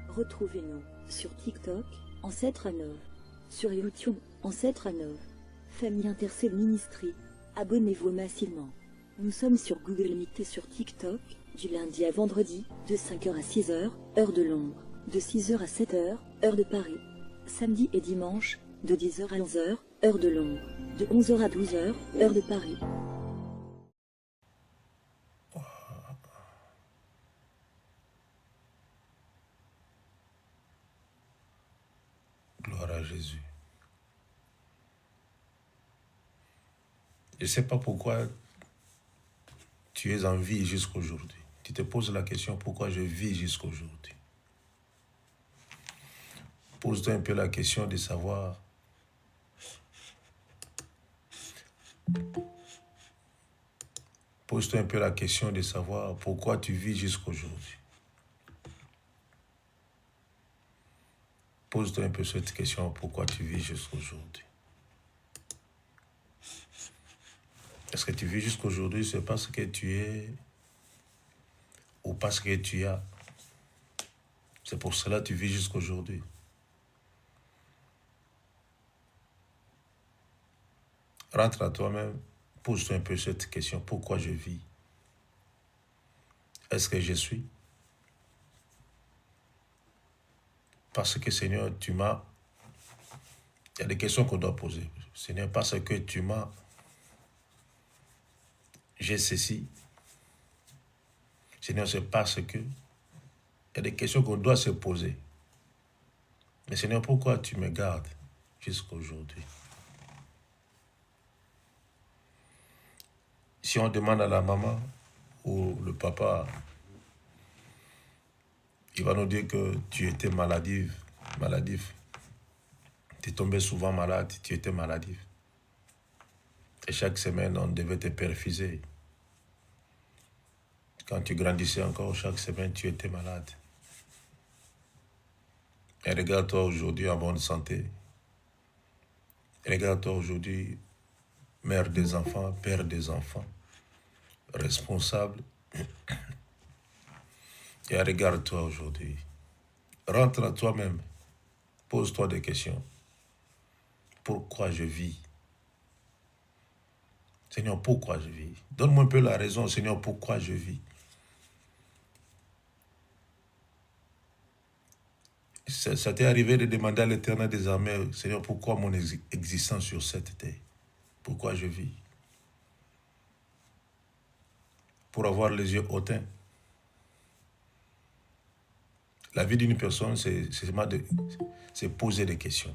Retrouvez-nous sur TikTok, Ancêtre Anov, sur YouTube, Ancêtre Anov, Famille Intercelle Ministry. Abonnez-vous massivement. Nous sommes sur Google Meet et sur TikTok, du lundi à vendredi, de 5h à 6h, heure de Londres, de 6h à 7h, heure de Paris. Samedi et dimanche, de 10h à 11h, heure de Londres, de 11h à 12h, heure de Paris. Gloire à Jésus. Je ne sais pas pourquoi tu es en vie jusqu'aujourd'hui. Tu te poses la question pourquoi je vis jusqu'aujourd'hui. Pose-toi un peu la question de savoir Pose-toi un peu la question de savoir pourquoi tu vis jusqu'aujourd'hui. Pose-toi un peu cette question, pourquoi tu vis jusqu'aujourd'hui. Est-ce que tu vis jusqu'aujourd'hui, c'est parce que tu es ou parce que tu as? C'est pour cela que tu vis jusqu'aujourd'hui. Rentre à toi-même, pose-toi un peu cette question, pourquoi je vis? Est-ce que je suis? Parce que Seigneur, tu m'as... Il y a des questions qu'on doit poser. Seigneur, parce que tu m'as... J'ai ceci. Seigneur, c'est parce que... Il y a des questions qu'on doit se poser. Mais Seigneur, pourquoi tu me gardes jusqu'aujourd'hui? Si on demande à la maman ou le papa, il va nous dire que tu étais maladif. Tu es tombé souvent malade, tu étais maladif. Et chaque semaine, on devait te perfuser. Quand tu grandissais encore, chaque semaine, tu étais malade. Et regarde-toi aujourd'hui en bonne santé. Regarde-toi aujourd'hui, mère des enfants, père des enfants, responsable. Et regarde-toi aujourd'hui. Rentre à toi-même. Pose-toi des questions. Pourquoi je vis? Seigneur, pourquoi je vis? Donne-moi un peu la raison, Seigneur, pourquoi je vis. Ça t'est arrivé de demander à l'Éternel des armées, Seigneur, pourquoi mon existence sur cette terre? Pourquoi je vis? Pour avoir les yeux hautains. La vie d'une personne, c'est poser des questions.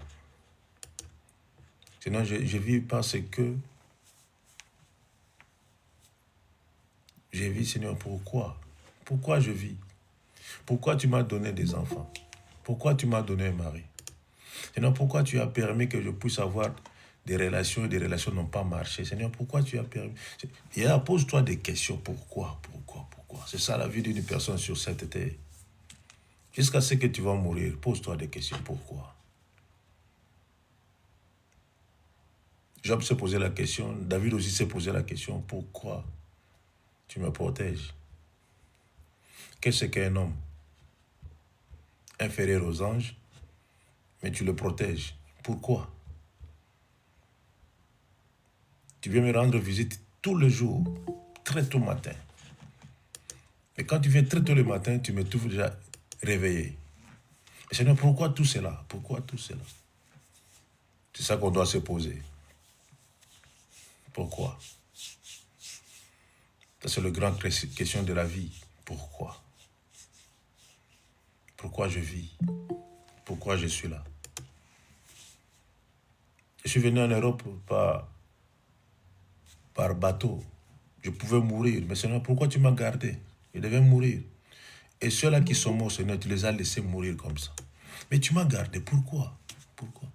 Sinon, je vis parce que je vis, Seigneur, pourquoi? Pourquoi je vis? Pourquoi tu m'as donné des enfants? Pourquoi tu m'as donné un mari? Seigneur, pourquoi tu as permis que je puisse avoir des relations et des relations n'ont pas marché? Seigneur, pourquoi tu as permis? Et là, pose-toi des questions. Pourquoi? C'est ça la vie d'une personne sur cette terre. Jusqu'à ce que tu vas mourir, pose-toi des questions. Pourquoi? Job s'est posé la question, David aussi s'est posé la question, pourquoi tu me protèges? Qu'est-ce qu'un homme? Inférieur aux anges, mais tu le protèges. Pourquoi? Tu viens me rendre visite tous les jours, très tôt matin. Et quand tu viens très tôt le matin, tu me trouves déjà réveillé. Mais Seigneur, pourquoi tout cela? Pourquoi tout cela? C'est ça qu'on doit se poser. Pourquoi? Ça, c'est la grande question de la vie. Pourquoi? Pourquoi je vis? Pourquoi je suis là? Je suis venu en Europe par bateau. Je pouvais mourir. Mais Seigneur, pourquoi tu m'as gardé? Je devais mourir. Et ceux-là qui sont morts, Seigneur, tu les as laissés mourir comme ça. Mais tu m'as gardé. Pourquoi? Pourquoi?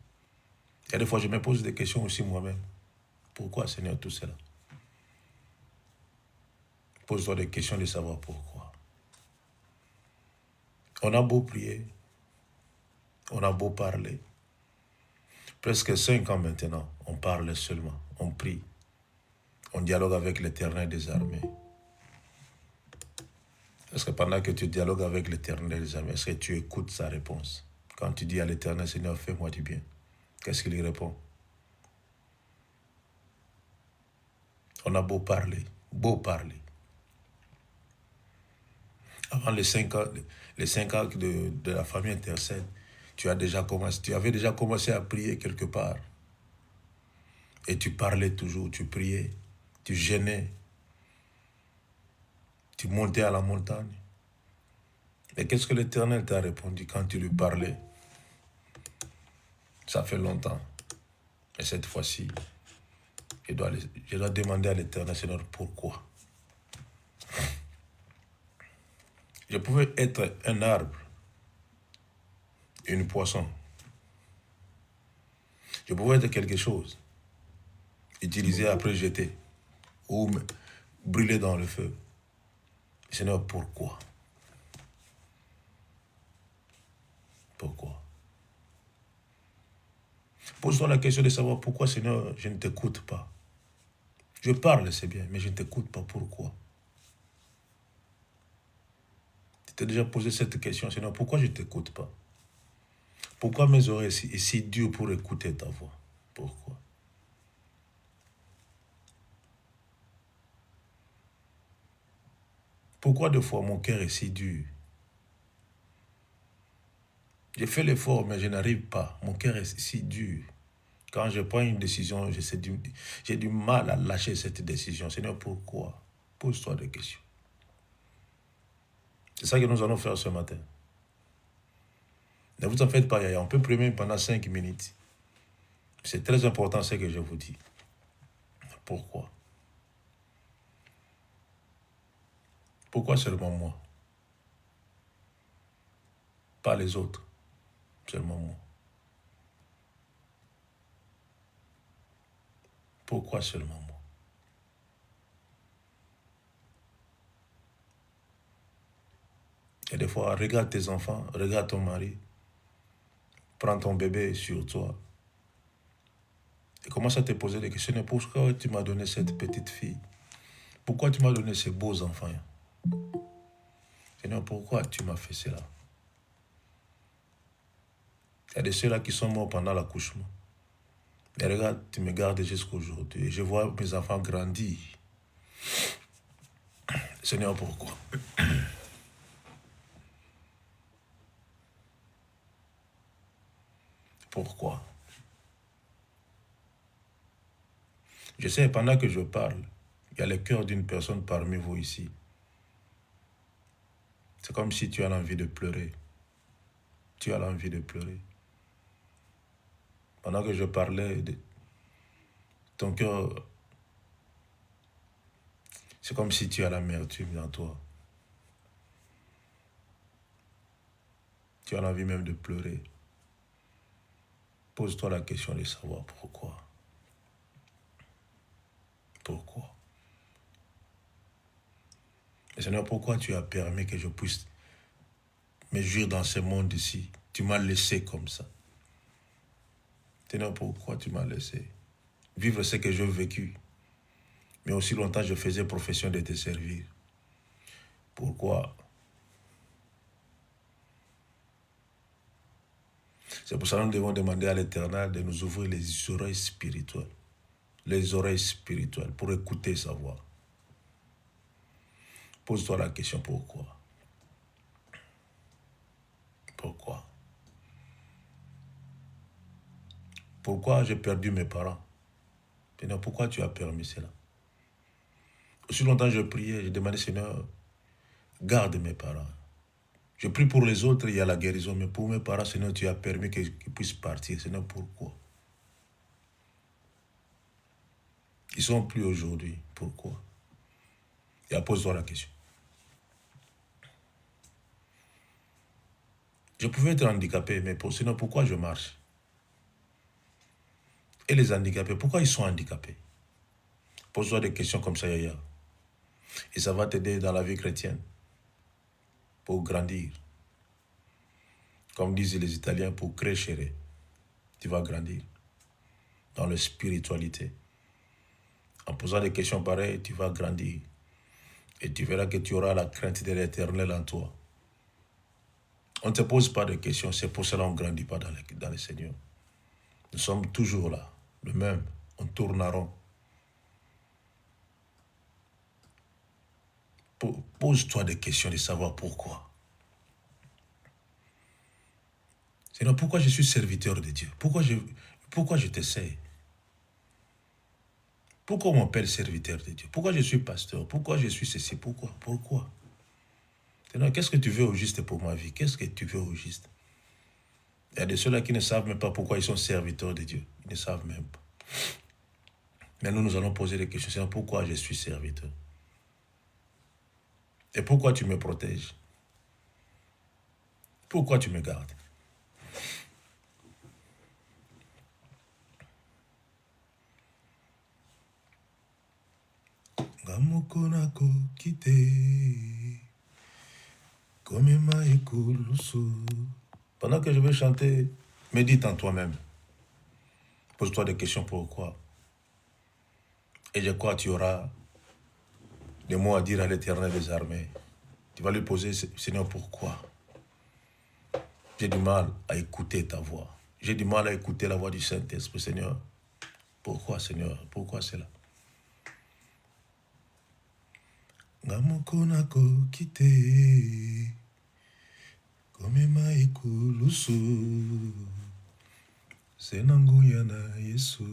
Il y a des fois, je me pose des questions aussi moi-même. Pourquoi, Seigneur, tout cela? Pose-toi des questions de savoir pourquoi. On a beau prier, on a beau parler. Presque 5 ans maintenant, on parle seulement, on prie. On dialogue avec l'Éternel des armées. Est-ce que pendant que tu dialogues avec l'Éternel des armées, est-ce que tu écoutes sa réponse? Quand tu dis à l'Éternel, Seigneur, fais-moi du bien, qu'est-ce qu'il y répond? On a beau parler, beau parler. Avant les 5 ans de la famille intercède, tu avais déjà commencé à prier quelque part. Et tu parlais toujours, tu priais, tu gênais, tu montais à la montagne. Mais qu'est-ce que l'Éternel t'a répondu quand tu lui parlais? Ça fait longtemps. Et cette fois-ci, je dois demander à l'Éternel, Seigneur, pourquoi? Je pouvais être un arbre, une poisson. Je pouvais être quelque chose, utilisé après jeter, ou brûler dans le feu. Seigneur, pourquoi? Pourquoi? Pose-toi la question de savoir pourquoi, Seigneur, je ne t'écoute pas. Je parle, c'est bien, mais je ne t'écoute pas. Pourquoi? Tu t'es déjà posé cette question, Seigneur, pourquoi je ne t'écoute pas? Pourquoi mes oreilles sont si dures pour écouter ta voix? Pourquoi? Pourquoi des fois mon cœur est si dur? J'ai fait l'effort, mais je n'arrive pas. Mon cœur est si dur. Quand je prends une décision, j'ai du mal à lâcher cette décision. Seigneur, pourquoi? Pose-toi des questions. C'est ça que nous allons faire ce matin. Ne vous en faites pas, Yaya. On peut prier pendant 5 minutes. C'est très important ce que je vous dis. Pourquoi? Pourquoi seulement moi? Pas les autres. Seulement moi. Pourquoi seulement moi? Et des fois, regarde tes enfants, regarde ton mari, prends ton bébé sur toi et commence à te poser des questions. Pourquoi tu m'as donné cette petite fille? Pourquoi tu m'as donné ces beaux enfants? Seigneur, pourquoi tu m'as fait cela? Il y a de ceux-là qui sont morts pendant l'accouchement. Mais regarde, tu me gardes jusqu'à aujourd'hui. Je vois mes enfants grandir. Seigneur, pourquoi? Pourquoi? Je sais, pendant que je parle, il y a le cœur d'une personne parmi vous ici. C'est comme si tu as envie de pleurer. Tu as envie de pleurer. Pendant que je parlais, ton cœur, c'est comme si tu as l'amertume dans toi. Tu as envie même de pleurer. Pose-toi la question de savoir pourquoi. Pourquoi? Et Seigneur, pourquoi tu as permis que je puisse me jouir dans ce monde ici? Tu m'as laissé comme ça. Seigneur, pourquoi tu m'as laissé vivre ce que j'ai vécu? Mais aussi longtemps, je faisais profession de te servir. Pourquoi? C'est pour ça que nous devons demander à l'Éternel de nous ouvrir les oreilles spirituelles. Les oreilles spirituelles pour écouter sa voix. Pose-toi la question, pourquoi? Pourquoi? Pourquoi j'ai perdu mes parents? Seigneur, pourquoi tu as permis cela? Aussi longtemps je priais, je demandais, Seigneur, garde mes parents. Je prie pour les autres, il y a la guérison, mais pour mes parents, Seigneur, tu as permis qu'ils puissent partir. Seigneur, pourquoi? Ils ne sont plus aujourd'hui. Pourquoi? Et pose-toi la question. Je pouvais être handicapé, mais sinon, pourquoi je marche? Et les handicapés, pourquoi ils sont handicapés? Pose-toi des questions comme ça, Yaya. Et ça va t'aider dans la vie chrétienne pour grandir. Comme disent les Italiens, pour crescere. Tu vas grandir dans la spiritualité. En posant des questions pareilles, tu vas grandir. Et tu verras que tu auras la crainte de l'Éternel en toi. On ne te pose pas de questions, c'est pour cela qu'on ne grandit pas dans le Seigneur. Nous sommes toujours là, le même, on tourne en rond. Pose-toi des questions de savoir pourquoi. Sinon, pourquoi je suis serviteur de Dieu? Pourquoi je t'essaie? Pourquoi on m'appelle serviteur de Dieu? Pourquoi je suis pasteur? Pourquoi je suis ceci? Pourquoi? Sinon, qu'est-ce que tu veux au juste pour ma vie? Qu'est-ce que tu veux au juste? Il y a de ceux-là qui ne savent même pas pourquoi ils sont serviteurs de Dieu. Ils ne savent même pas. Mais nous allons poser des questions. C'est pourquoi je suis serviteur? Et pourquoi tu me protèges? Pourquoi tu me gardes? Pendant que je vais chanter, médite en toi-même. Pose-toi des questions pourquoi. Et je crois que tu auras des mots à dire à l'Éternel des armées. Tu vas lui poser, Seigneur, pourquoi? J'ai du mal à écouter ta voix. J'ai du mal à écouter la voix du Saint-Esprit, Seigneur. Pourquoi, Seigneur? Pourquoi cela? Ngamokonako kite komema ikulusu senanguya na Yesu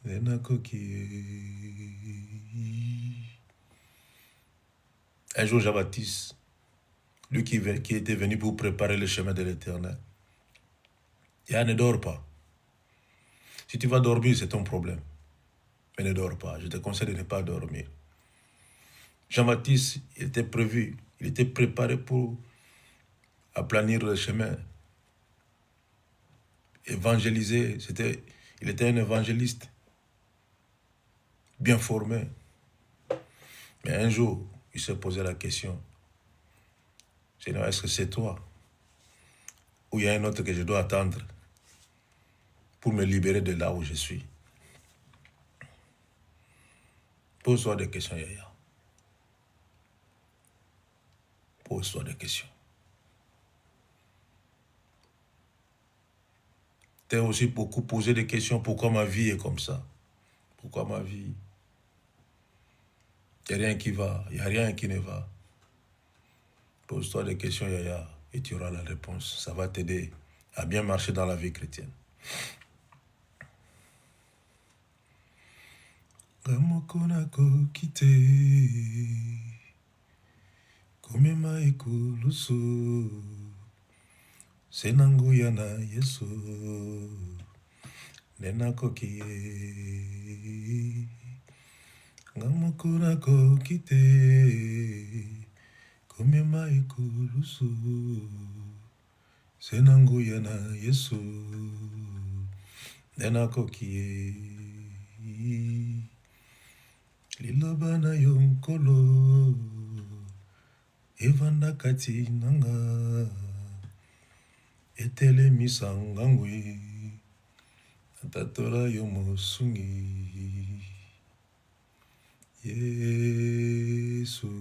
nenakoki. Un jour, Jean-Baptiste, lui qui était venu pour préparer le chemin de l'Éternel, ne dors pas. Si tu vas dormir, c'est ton problème. Mais ne dors pas. Je te conseille de ne pas dormir. Jean-Baptiste, il était prévu, il était préparé pour aplanir le chemin, évangéliser. Il était un évangéliste, bien formé. Mais un jour, il s'est posé la question, Seigneur, est-ce que c'est toi? Ou il y a un autre que je dois attendre pour me libérer de là où je suis? Pose-toi des questions, Yaya. Pose-toi des questions. Tu as aussi beaucoup posé des questions. Pourquoi ma vie est comme ça? Pourquoi ma vie? Il n'y a rien qui va. Il n'y a rien qui ne va. Pose-toi des questions, Yaya, et tu auras la réponse. Ça va t'aider à bien marcher dans la vie chrétienne. Gamokonako kite komema ikulusu senanguya na Yesu nenakoki. Gamokonako kite komema ikulusu senanguya na Yesu nenakoki. Liloba na yo nkolo evanda kati nanga etelemisa ngangwi atatola yo mosungi Yesu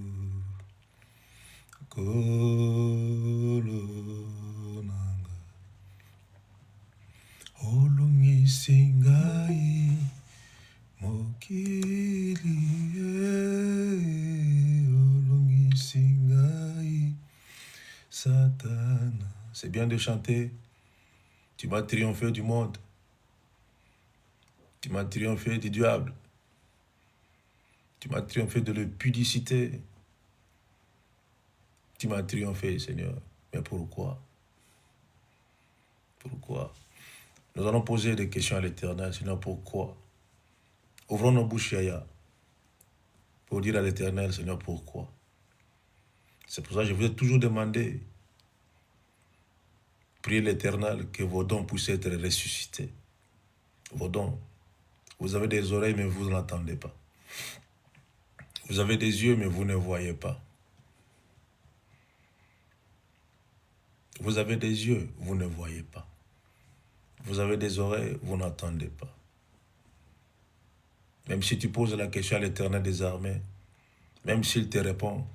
kolo nanga olungisi ngai mokili olungisi ngai Satan. C'est bien de chanter. Tu m'as triomphé du monde. Tu m'as triomphé du diable. Tu m'as triomphé de l'impudicité. Tu m'as triomphé, Seigneur. Mais pourquoi? Pourquoi? Nous allons poser des questions à l'Éternel. Seigneur, pourquoi? Ouvrons nos bouches, Yaya, pour dire à l'Éternel, Seigneur, pourquoi? C'est pour ça que je vous ai toujours demandé, priez l'Éternel que vos dons puissent être ressuscités. Vos dons. Vous avez des oreilles, mais vous n'entendez pas. Vous avez des yeux, mais vous ne voyez pas. Vous avez des yeux, vous ne voyez pas. Vous avez des oreilles, vous n'entendez pas. Même si tu poses la question à l'Éternel des armées, même s'il te répond,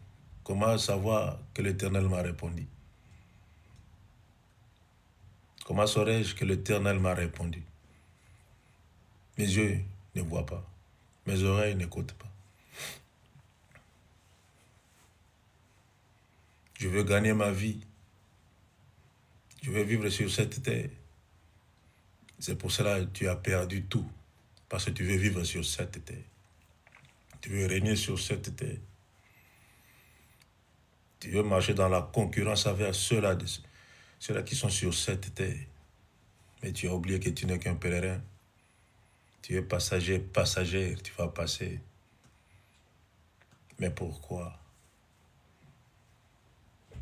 comment savoir que l'Éternel m'a répondu? Comment saurais-je que l'Éternel m'a répondu? Mes yeux ne voient pas, mes oreilles n'écoutent pas. Je veux gagner ma vie. Je veux vivre sur cette terre. C'est pour cela que tu as perdu tout. Parce que tu veux vivre sur cette terre. Tu veux régner sur cette terre. Tu veux marcher dans la concurrence avec ceux-là qui sont sur cette terre. Mais tu as oublié que tu n'es qu'un pèlerin. Tu es passager, passagère, tu vas passer. Mais pourquoi?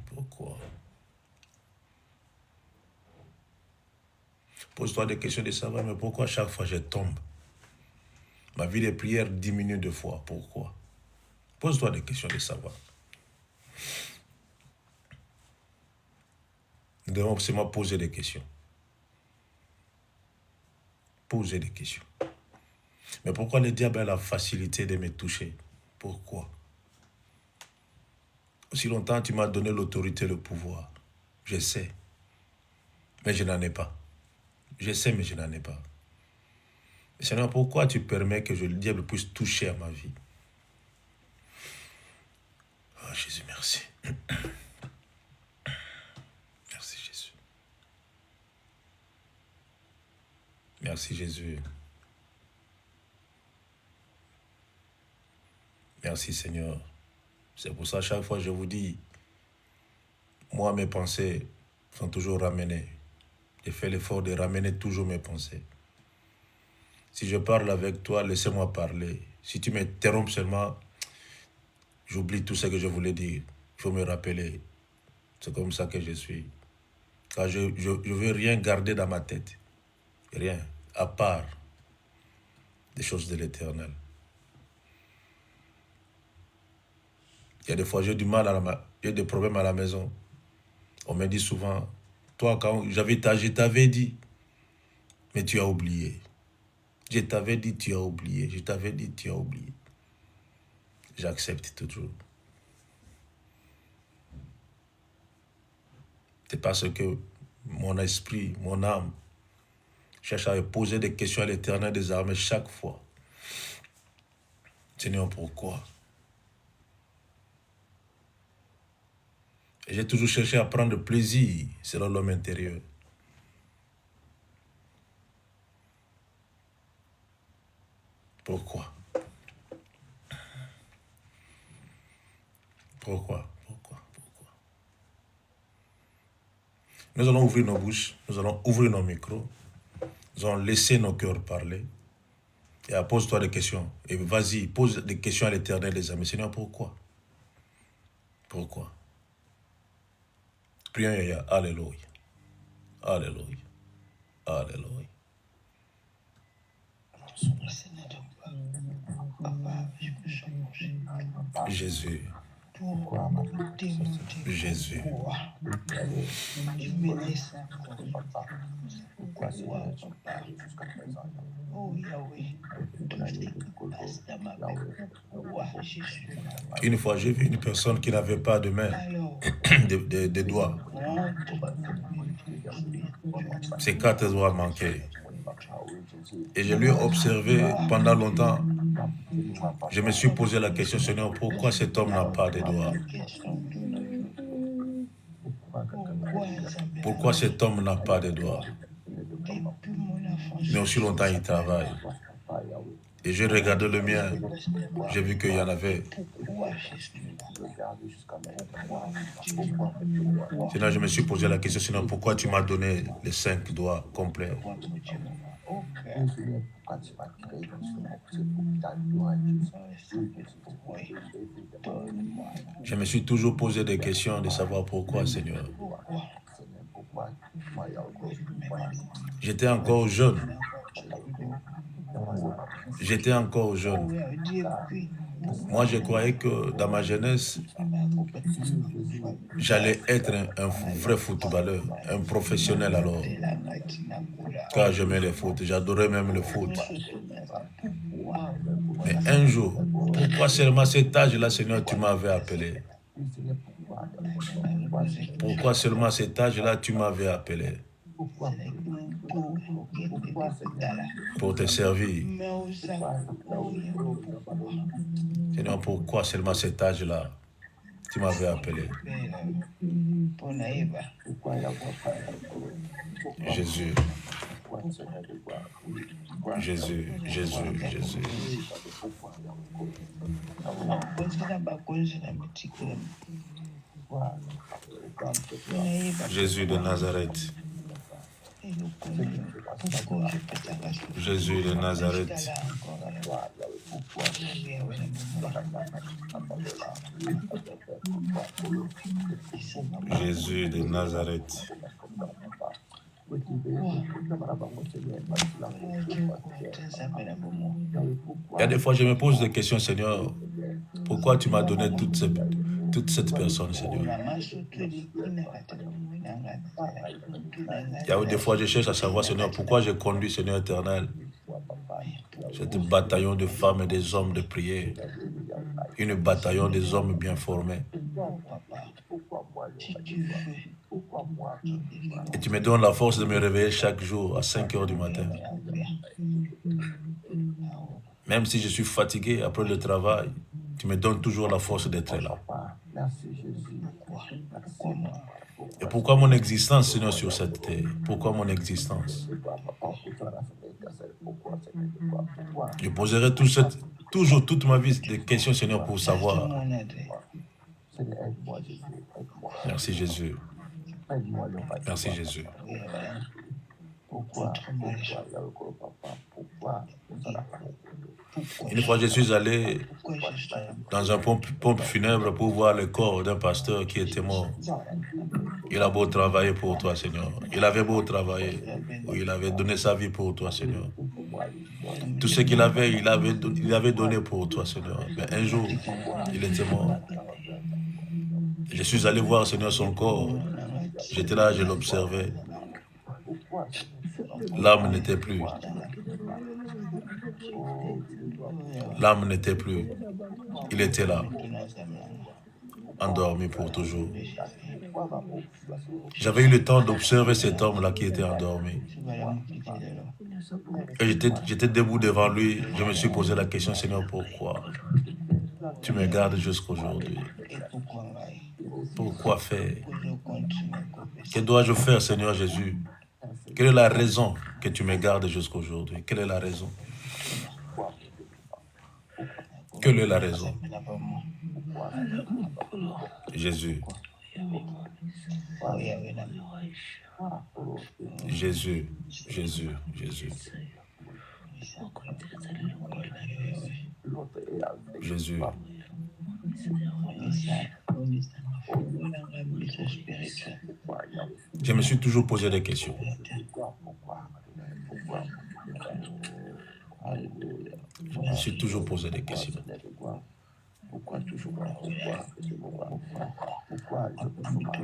Pourquoi? Pose-toi des questions de savoir, mais pourquoi chaque fois je tombe? Ma vie de prière diminue 2 fois. Pourquoi? Pose-toi des questions de savoir. Nous devons seulement poser des questions. Poser des questions. Mais pourquoi le diable a la facilité de me toucher? Pourquoi? Aussi longtemps tu m'as donné l'autorité, le pouvoir. Je sais, mais je n'en ai pas. Je sais, mais je n'en ai pas. Seigneur, pourquoi tu permets que le diable puisse toucher à ma vie? Oh Jésus, merci. Merci Jésus. Merci Jésus. Merci Seigneur. C'est pour ça, chaque fois, je vous dis, moi, mes pensées sont toujours ramenées. J'ai fait l'effort de ramener toujours mes pensées. Si je parle avec toi, laissez-moi parler. Si tu m'interromps seulement, j'oublie tout ce que je voulais dire. Il faut me rappeler. C'est comme ça que je suis. Car je ne veux rien garder dans ma tête. Rien, à part des choses de l'Éternel. Il y a des fois, j'ai du mal j'ai des problèmes à la maison. On me dit souvent, toi, quand je t'avais dit, mais tu as oublié. Je t'avais dit, tu as oublié. Je t'avais dit, tu as oublié. J'accepte toujours. C'est parce que mon esprit, mon âme, cherche à poser des questions à l'Éternel des armées chaque fois. Seigneur, pourquoi? Et j'ai toujours cherché à prendre plaisir selon l'homme intérieur. Pourquoi? Pourquoi? Nous allons ouvrir nos bouches, nous allons ouvrir nos micros, nous allons laisser nos cœurs parler. Et pose-toi des questions. Et vas-y, pose des questions à l'Éternel des amis. Seigneur, pourquoi? Pourquoi? Prions, Yahya. Alléluia. Alléluia. Alléluia. Jésus. Jésus. Une fois, j'ai vu une personne qui n'avait pas de main, de doigts. Ses 4 doigts manquaient. Et je lui ai observé pendant longtemps. Je me suis posé la question, Seigneur, pourquoi cet homme n'a pas de doigts? Pourquoi cet homme n'a pas de doigts? Mais aussi longtemps il travaille. Et j'ai regardé le mien, j'ai vu qu'il y en avait. Sinon, je me suis posé la question, sinon pourquoi tu m'as donné les 5 doigts complets? Je me suis toujours posé des questions de savoir pourquoi, Seigneur. J'étais encore jeune. J'étais encore jeune. Moi, je croyais que dans ma jeunesse, j'allais être un vrai footballeur, un professionnel alors. Car j'aimais le foot, j'adorais même le foot. Mais un jour, pourquoi seulement cet âge-là, Seigneur, tu m'avais appelé? Pourquoi seulement cet âge-là, tu m'avais appelé? Pour te servir. Seigneur, pourquoi seulement cet âge-là, tu m'avais appelé? Jésus. Jésus, Jésus, Jésus. Jésus de Nazareth. Jésus de Nazareth. Jésus de Nazareth. Il y a des fois, je me pose des questions, Seigneur. Pourquoi tu m'as donné toute cette personne, Seigneur? Il y a des fois, je cherche à savoir, Seigneur, pourquoi j'ai conduit, Seigneur éternel, ce bataillon de femmes et des hommes de prière, une bataillon des hommes bien formés. Et tu me donnes la force de me réveiller chaque jour à 5 heures du matin. Même si je suis fatigué après le travail, tu me donnes toujours la force d'être là. Et pourquoi mon existence, Seigneur, sur cette terre? Pourquoi mon existence? Je poserai toujours toute ma vie des questions, Seigneur, pour savoir. Merci Jésus. Merci Jésus. Une fois, je suis allé dans un pompe funèbre pour voir le corps d'un pasteur qui était mort. Il a beau travailler pour toi, Seigneur. Il avait beau travailler. Il avait donné sa vie pour toi, Seigneur. Tout ce qu'il avait, il avait donné pour toi, Seigneur. Mais un jour, il était mort. Je suis allé voir, Seigneur, son corps. J'étais là, je l'observais. L'âme n'était plus. L'âme n'était plus. Il était là, endormi pour toujours. J'avais eu le temps d'observer cet homme-là qui était endormi. Et j'étais debout devant lui. Je me suis posé la question, Seigneur, pourquoi tu me gardes jusqu'aujourd'hui? Pourquoi faire? Que dois-je faire, Seigneur Jésus? Quelle est la raison que tu me gardes jusqu'aujourd'hui? Quelle est la raison? Quelle est la raison? Jésus. Jésus, Jésus, Jésus. Jésus. Je me suis toujours posé des questions. Je me suis toujours posé des questions.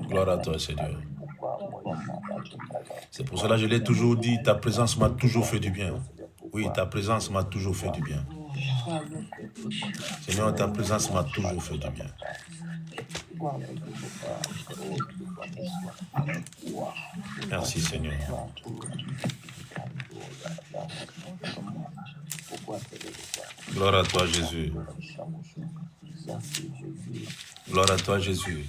Gloire à toi, Seigneur. C'est pour cela que je l'ai toujours dit, ta présence m'a toujours fait du bien. Oui, ta présence m'a toujours fait du bien. Seigneur, ta présence m'a toujours fait du bien. Merci, Seigneur. Gloire à toi, Jésus. Gloire à toi, Jésus.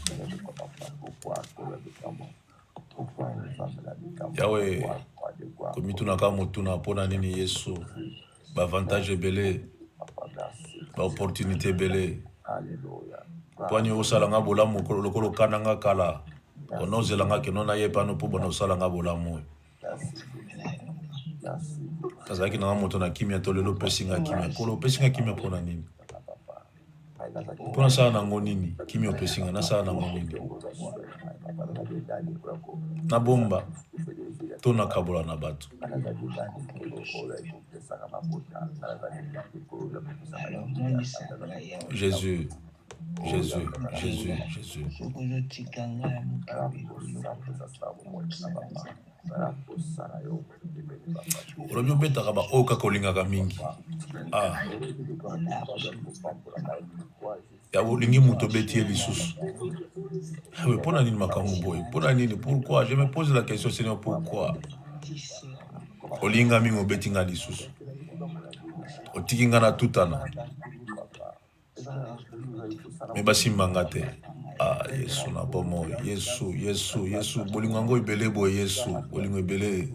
Yahweh, comme tu n'as pas motuna pour nini Yesu, avantage belé, opportunité belé. Pwani osalanga bolamu lokolo kananga kala. Ono zelanga kenona yepano po bono salanga bolamu. Kazaki na motuna kimia tolelo pesinga kimia. Polo pesinga kimia pona nini? Pona sa nango nini? Kimia pesinga na sa nango nini? Na bomba. Tona kabola na batu. Jésus. Jésus, Jésus, Jésus. Olobi obetaka ba oyo kaka olingaka mingi. Ya olingi moto obeti ye lisusu. Mpona nini makambo boye? Mpona nini? Pourquoi? Je me pose la question, Seigneur, pourquoi? Olinga mingi obeti nga lisusu. Otiki nga na tutana. Me basimbanga te. Yesu na bomo. Yesu. Bolingo yango ebele boye Yesu. Bolingo ebele.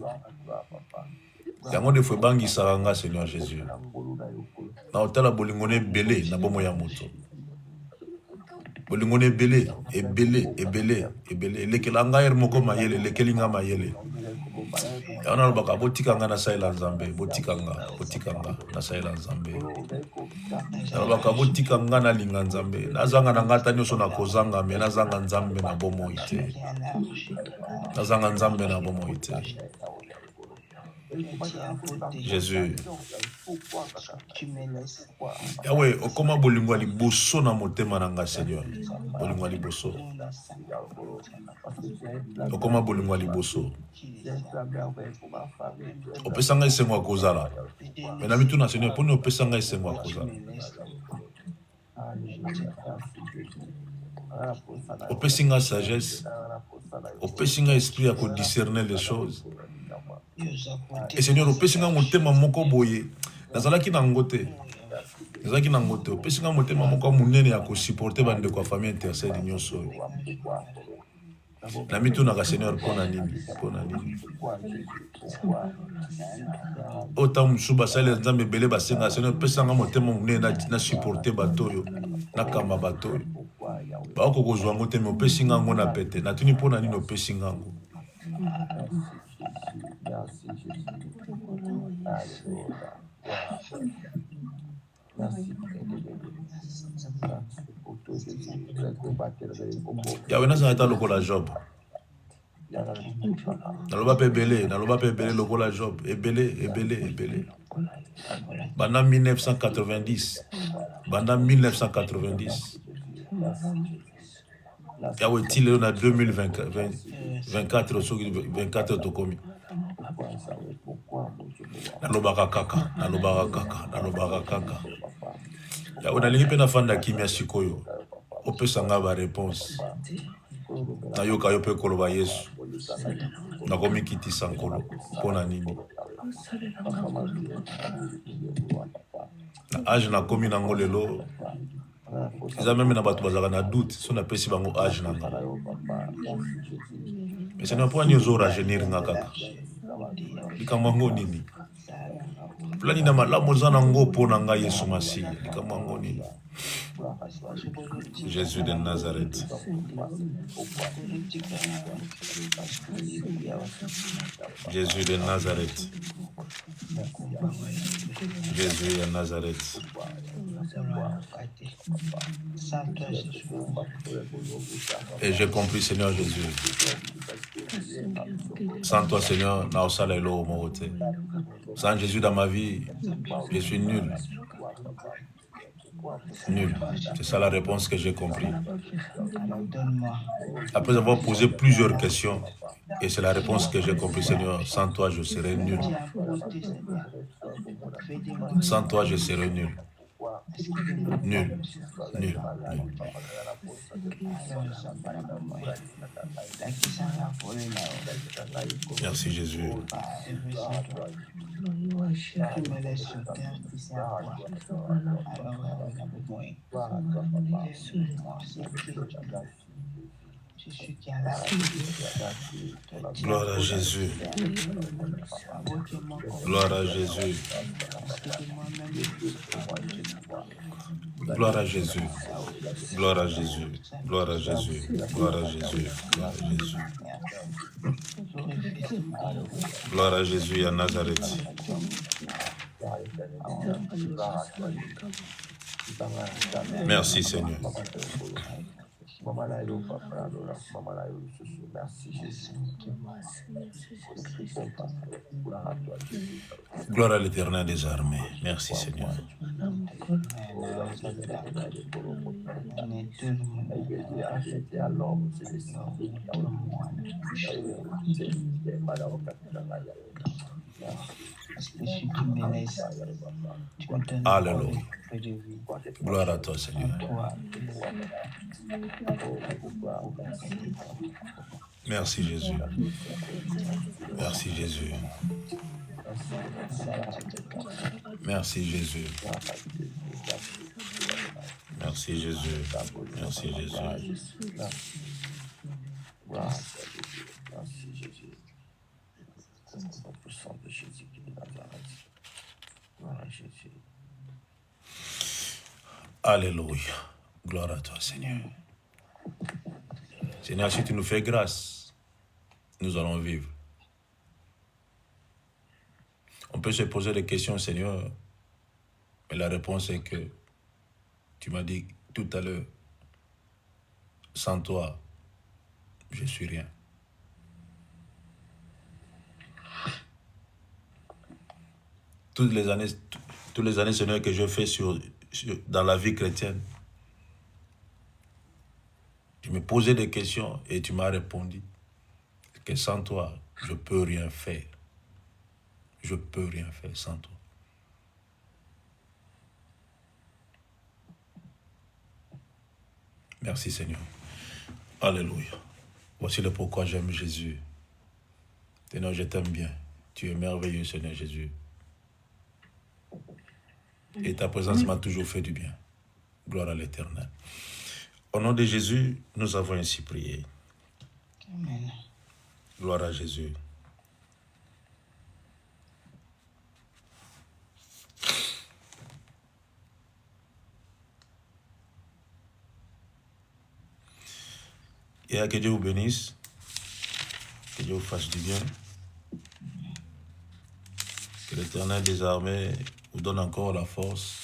Yango defo ebangisaka nga, Seigneur Jésus. Na otala bolingo ne ebele na bomo ya moto. Bolingo ne ebele. Elekela nga yer moko mayele, elekeli nga mayele. Yana lobaka botika nga na saela Nzambe, botika nga na saela Nzambe. Yana lobaka botika nga na linga Nzambe. Nazanga na ngata nyonso na kozanga me nazanga Nzambe na bomo ite. Nazanga Nzambe na bomo ite. Jésus. Yahweh, okoma bolingo ali boso na motema na nga, Seigneur. Bolingo ali boso. Okoma bolingo ali boso. Opesanga esengo akozala. Mena mitu na Seigneur, poni opesanga esengo akozala. Opesinga sagesse. Opesinga esprit à discerner les choses. Et Seigneur, opesinga motema moko boye. Nazalaki na ngote. Opesinga motema moko munene ya ko supporter bande kwa famille intercede nyonso. Na mitu na Seigneur pona nini? Ota musuba sale Nzambe bele basenga Seigneur pesanga motema munene na supporter batoyo na kama batoyo. Ba ko kozwa ngote me opesinga ngo na pete. Na tuni pona nini opesinga ngo? Yahweh nazalata lokola Job. Naloba pe belé lokola Job. Ebele. Banda 1990. Yahweh tile on a 2024 tokomi. Nalobaka kaka. Yahweh nalingi pe na fanda kimia sikoyo. Opesanga ba réponse. Nayoka yo pe koloba Yesu. Nakomi kitisa nkolo. Pona nini? Na âge nakomi nango lelo. Eza même na bato bazaka na doute. So na pesi bango âge nanga. Mais c'est na po ani ozo rajeunir nga kaka. Likamango nini? Plani na malamu zana ngo pona nga Yesu Masihi. Likamango nini? Jésus de Nazareth. Jésus de Nazareth. Jésus de Nazareth. Et j'ai compris, Seigneur Jésus. Sans toi, Seigneur, naosala elo morote. Sans Jésus dans ma vie, je suis nul. Nul. C'est ça la réponse que j'ai compris. Après avoir posé plusieurs questions, et c'est la réponse que j'ai compris, Seigneur, sans toi je serai nul. Sans toi je serai nul. Nul. Merci Jésus. Gloire à Jésus. Gloire à Jésus. Gloire à Jésus. Gloire à Jésus. Gloire à Jésus. Gloire à Jésus. Gloire à Jésus à Nazareth. Merci Seigneur. Gloire à l'Éternel des armées. Merci Seigneur. Alléluia. Gloire à toi, Seigneur. Merci, Jésus. Merci, Jésus. Merci, Jésus. Merci, Jésus. Merci, Jésus. Merci, Jésus. Au sang de Jésus qui est de Nazareth. Gloire à Jésus. Alléluia. Gloire à toi, Seigneur. Seigneur, si tu nous fais grâce, nous allons vivre. On peut se poser des questions, Seigneur, mais la réponse est que tu m'as dit tout à l'heure, sans toi, je suis rien. Toutes les années, Seigneur, que je fais dans la vie chrétienne, tu me posais des questions et tu m'as répondu que sans toi, je ne peux rien faire. Je ne peux rien faire sans toi. Merci, Seigneur. Alléluia. Voici le pourquoi j'aime Jésus. Seigneur, je t'aime bien. Tu es merveilleux, Seigneur Jésus. Et ta présence m'a toujours fait du bien. Gloire à l'Éternel. Au nom de Jésus, nous avons ainsi prié. Amen. Gloire à Jésus. Et que Dieu vous bénisse. Que Dieu vous fasse du bien. Que l'Éternel des armées vous donne encore la force,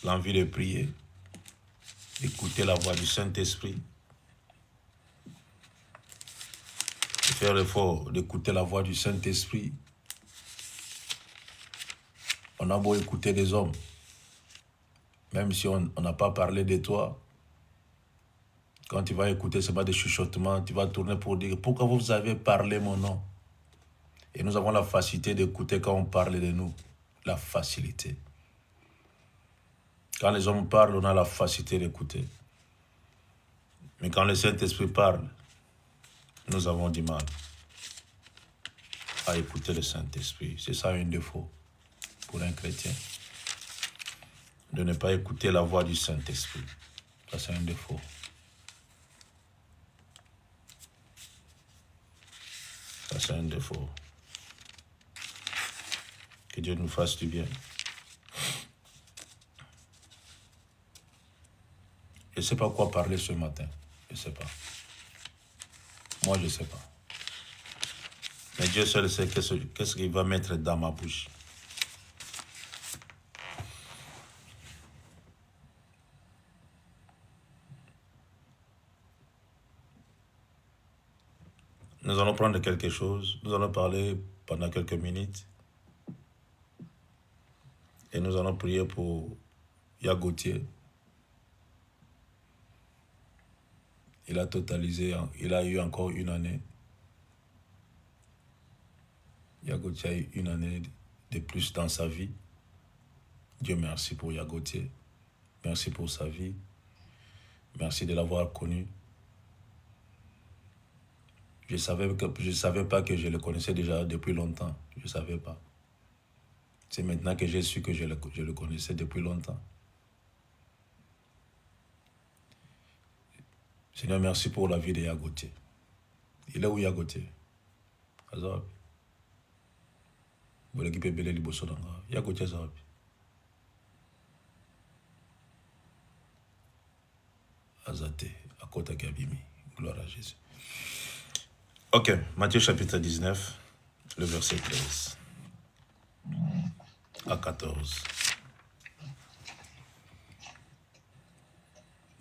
l'envie de prier, d'écouter la voix du Saint-Esprit, de faire l'effort d'écouter la voix du Saint-Esprit. On a beau écouter des hommes, même si on n'a pas parlé de toi, quand tu vas écouter, ce n'est pas des chuchotements, tu vas tourner pour dire « Pourquoi vous avez parlé mon nom ?» Et nous avons la facilité d'écouter quand on parle de nous. La facilité. Quand les hommes parlent, on a la facilité d'écouter. Mais quand le Saint-Esprit parle, nous avons du mal à écouter le Saint-Esprit. C'est ça un défaut pour un chrétien. De ne pas écouter la voix du Saint-Esprit. Ça, c'est un défaut. Ça, c'est un défaut. Que Dieu nous fasse du bien. Je ne sais pas quoi parler ce matin. Je ne sais pas. Moi, je ne sais pas. Mais Dieu seul sait qu'est-ce qu'il va mettre dans ma bouche. Nous allons prendre quelque chose. Nous allons parler pendant quelques minutes. Et nous allons prier pour Yagotier. Il a totalisé, il a eu encore une année. Yagotier a eu une année de plus dans sa vie. Dieu merci pour Yagotier. Merci pour sa vie. Merci de l'avoir connu. Je ne savais pas que je le connaissais déjà depuis longtemps. Je ne savais pas. C'est maintenant que j'ai su que je le connaissais depuis longtemps. Seigneur, merci pour la vie de Yagotier. Il est où Yagotier? Azab. Vous voulez qu'il peut belé liboso d'anga. Yagotier Azab. Azate, à côté Kabimi. Gloire à Jésus. Ok, Matthieu chapitre 19, le verset 13 à 14.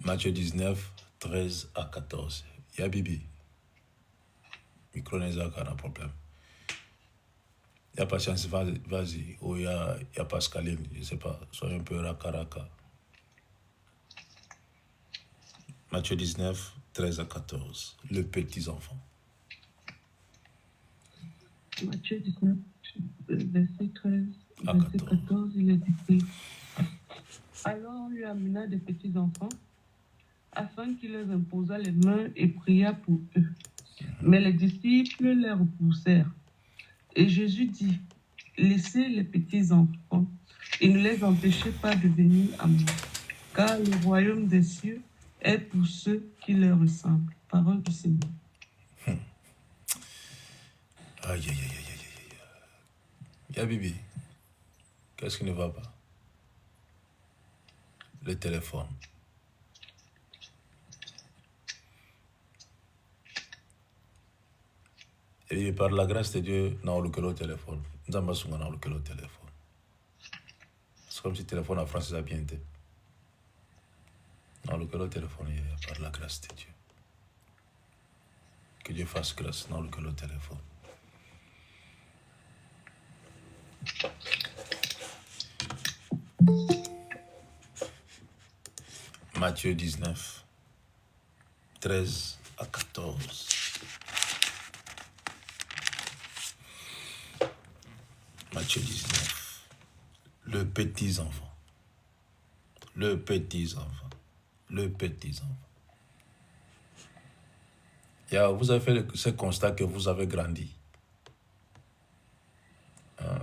Matthieu 19, 13 à 14. Ya Bibi. Micronésia, pas de problème. Il y a Patience, vas-y. Ou il y a Pascaline, je ne sais pas. Soyez un peu racaraka. Matthieu 19, 13 à 14. Le petit enfant. Matthieu 19, verset 13, À verset 14. 14, il est écrit. Alors on lui amena des petits enfants, afin qu'il leur imposât les mains et pria pour eux. Mais les disciples les repoussèrent. Et Jésus dit, laissez les petits enfants et ne les empêchez pas de venir à moi, car le royaume des cieux est pour ceux qui leur ressemblent. Parole du Seigneur. Aïe, aïe, aïe, aïe, aïe, aïe. Ya Bibi, qu'est-ce qui ne va pas? Le téléphone. Et par la grâce de Dieu, on a le téléphone. Nous avons le téléphone. C'est comme si le téléphone en France, ça a bien été. On a le téléphone par la grâce de Dieu. Que Dieu fasse grâce dans le téléphone. Matthieu 19, 13 à 14. Matthieu 19. Le petit enfant. Le petit enfant. Le petit enfant. Vous avez fait ce constat que vous avez grandi. Hein?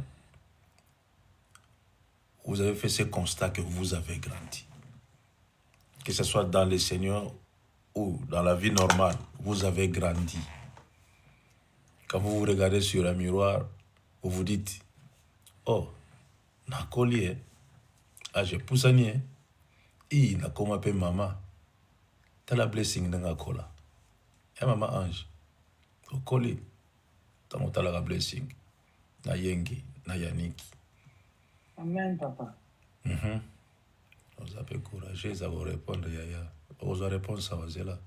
Vous avez fait ce constat que vous avez grandi. Que ce soit dans le Seigneur ou dans la vie normale, vous avez grandi. Quand vous vous regardez sur un miroir, vous vous dites, oh, na collier, ah, j'ai poussé, et na comme appelle maman, t'as la blessing dans la cola. Et maman ange, au collier, t'as la blessing, na yengi, na yaniki. Amen, papa. Vous avez courageux, ça vous répondre, yaya. Vous avez répondu, ça va, c'est là.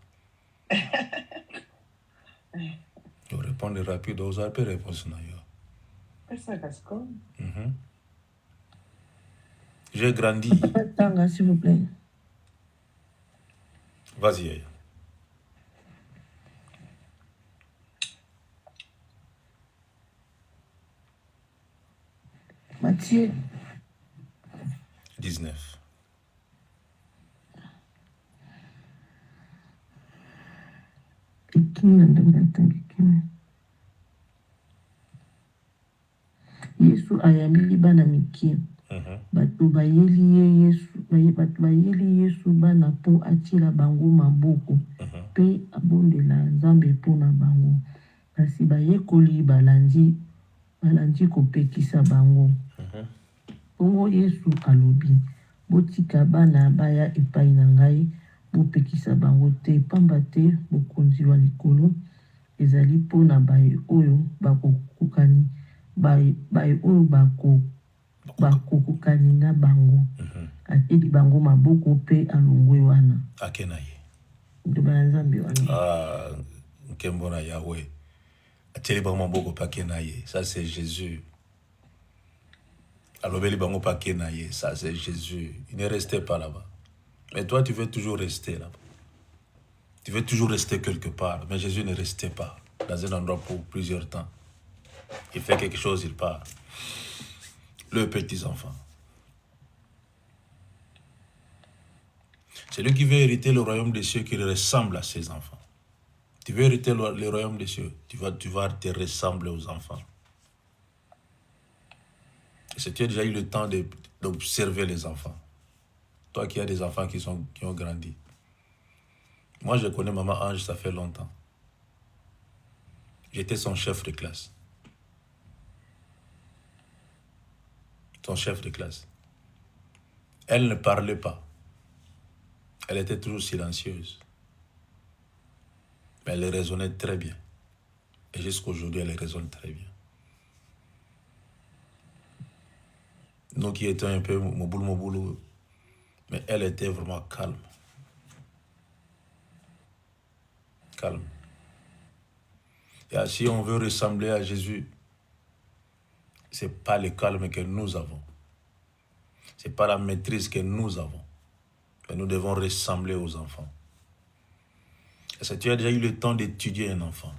Vous répondez rapide, vous avez répondu, ça va. J'ai grandi. Tanga, s'il vous plaît. Vas-y, yaya. Matthieu 19. Yesu ayambi bana mikie. Bato bayeli ye Yesu, bato bayeli Yesu bana po atila bango maboko. Pe abondela Nzambe mpona bango. Kasi bayekoli balandi kopekisa bango. Bongo Yesu alobi, botika bana baya epai na ngai, bopekisa bango te, pamba te bokonzi wa likolo ezali mpona baye oyo bakokokani, baye oyo bakokokani na bango. Ateli bango maboko pe alongwe wana. Akena ye. Ndobala Nzambe wana. Ah, Nkembona Yahweh. Ateli bango maboko pe akena ye. Ça c'est Jésus. Alobeli bango pa akena ye. Ça c'est Jésus. Il ne restait pas là-bas. Mais toi, tu veux toujours rester là-bas. Tu veux toujours rester quelque part. Mais Jésus ne restait pas dans un endroit pour plusieurs temps. Il fait quelque chose, il part. Le petit enfant. C'est lui qui veut hériter le royaume des cieux qui ressemble à ses enfants. Tu veux hériter le royaume des cieux, tu vas te ressembler aux enfants. Et tu as déjà eu le temps d'observer les enfants. Toi qui as des enfants qui ont grandi. Moi, je connais Maman Ange, ça fait longtemps. J'étais son chef de classe. Son chef de classe. Elle ne parlait pas. Elle était toujours silencieuse. Mais elle raisonnait très bien. Et jusqu'à aujourd'hui, elle raisonne très bien. Nous qui étions un peu moboulou, mais elle était vraiment calme. Calme. Et si on veut ressembler à Jésus, Ce n'est pas le calme que nous avons. Ce n'est pas la maîtrise que nous avons. Mais nous devons ressembler aux enfants. Est-ce que tu as déjà eu le temps d'étudier un enfant?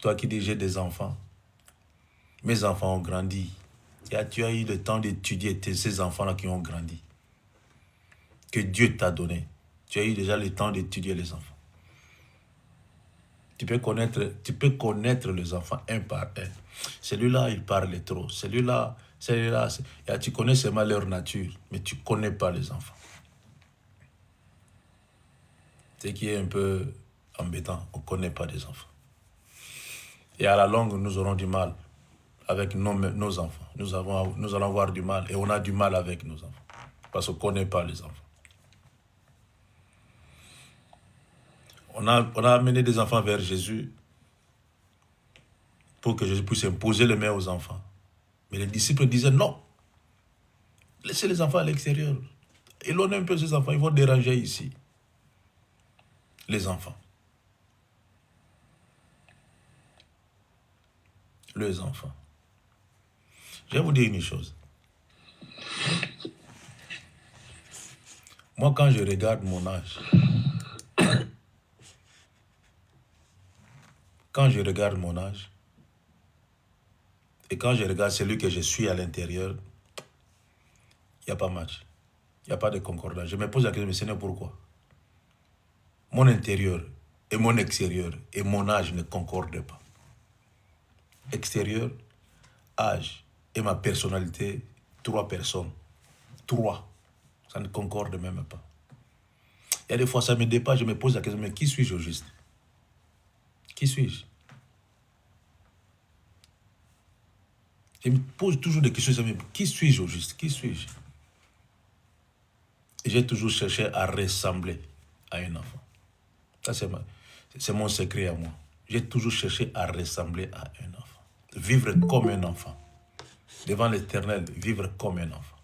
Toi qui dis j'ai des enfants, mes enfants ont grandi. Et tu as eu le temps d'étudier ces enfants-là qui ont grandi. Que Dieu t'a donné. Tu as eu déjà le temps d'étudier les enfants. Tu peux connaître les enfants un par un. Celui-là, il parle trop. Celui-là, tu connais seulement leur nature, mais tu ne connais pas les enfants. Ce qui est un peu embêtant, on ne connaît pas les enfants. Et à la longue, nous aurons du mal avec nos enfants. Nous allons avoir du mal, et on a du mal avec nos enfants, parce qu'on ne connaît pas les enfants. On a amené des enfants vers Jésus pour que Jésus puisse imposer les mains aux enfants. Mais les disciples disaient non. Laissez les enfants à l'extérieur. Éloignez un peu ces enfants, ils vont déranger ici. Les enfants. Les enfants. Je vais vous dire une chose. Moi, quand je regarde mon âge, et quand je regarde celui que je suis à l'intérieur, il n'y a pas match. Il n'y a pas de concordance. Je me pose la question, mais Seigneur, pourquoi? Mon intérieur et mon extérieur et mon âge ne concordent pas. Extérieur, âge et ma personnalité, 3 personnes. 3. Ça ne concorde même pas. Il y a des fois, ça me dépasse, je me pose la question, mais qui suis-je au juste? Qui suis-je? Je me pose toujours des questions, qui suis-je au juste? Qui suis-je? Et j'ai toujours cherché à ressembler à un enfant. Ça, c'est mon secret à moi. J'ai toujours cherché à ressembler à un enfant. Vivre comme un enfant. Devant l'Éternel, vivre comme un enfant.